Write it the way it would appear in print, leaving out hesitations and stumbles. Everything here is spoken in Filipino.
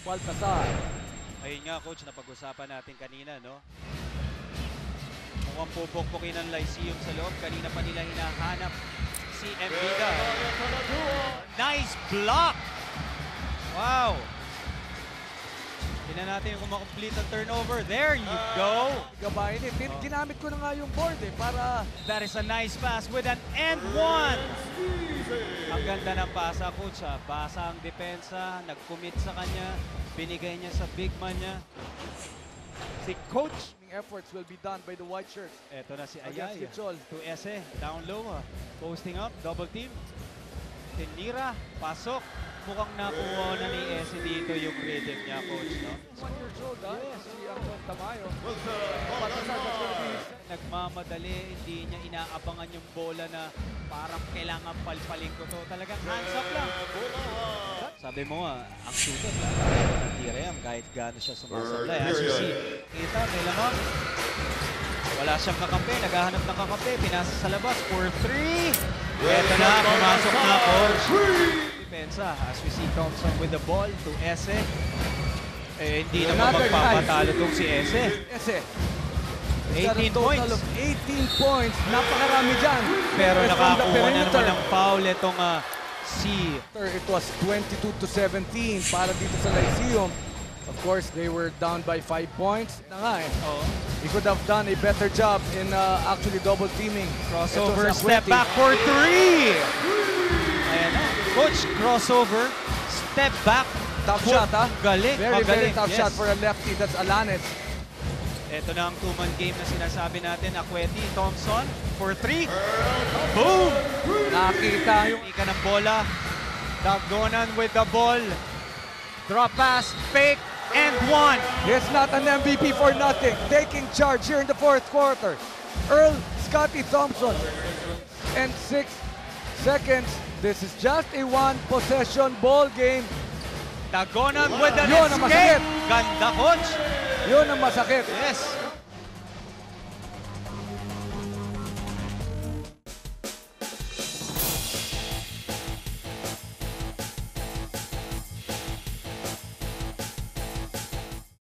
Baltasar. Ayun nga, coach, na pag-usapan natin kanina, no? Mukhang pupukpukin ng Lyceum sa loob. Kanina pa nila hinahanap si Envida. Nice block! Wow! Tingnan natin kung makomplete ang turnover. There you go! Gabayin eh. Ginamit ko na nga yung board eh para... That is a nice pass with an and one! Ang ganda ng pasa, coach. Basa ang depensa, nag-commit sa kanya, binigay niya sa big man niya. Si coach. Efforts will be done by the white shirts. Eto na si Against Ayay. Kichol. To Ese, down low. Posting up, double team. Tinira, pasok. Mukhang nakuha na ni Ese dito yung rhythm niya, coach, no? 1 years old, ha? Yes. Si Anton Tamayo. Baltasar, that's gonna be... Nagmamadali, hindi niya inaabangan yung bola na parang kailangan palpalin ko to. Talagang hands up lang. Sabi mo ang shooter lang. Natira yan kahit gaano siya sumasablay. As you see, kita, may lamang. Wala siyang kakampi, naghahanap ng kakampi. Pinasa sa labas for 3. Eto na, pumasok na, coach. Depensa, as we see Thompson with the ball to Ese. Eh, hindi naman magpapatalo tong si Ese. Ese. 18 points. 18 points. Napakarami dyan. Pero From the nakakuha na perimeter. naman ng foul itong si... It was 22-17 para dito sa Lyceum. Of course, they were down by 5 points. Na nga eh. Oh. He could have done a better job in actually double teaming. Crossover, step back for 3! Ayan na. Coach, crossover, step back. Tough shot, ha? Galing. Very, very magaling. tough shot for a lefty. That's Alanes. Ito na ang two-man game na sinasabi natin. Akweti, Thompson for 3. Boom! Nakita yung... Ika ng bola. Dagonan with the ball. Drop pass, fake, and 1. He's not an MVP for nothing. Taking charge here in the fourth quarter. Earl Scotty Thompson. And 6 seconds. This is just a one-possession ball game. Dagonan with an Yun ang escape. masakit. Ganda, coach. Yun ang masakit. Yes.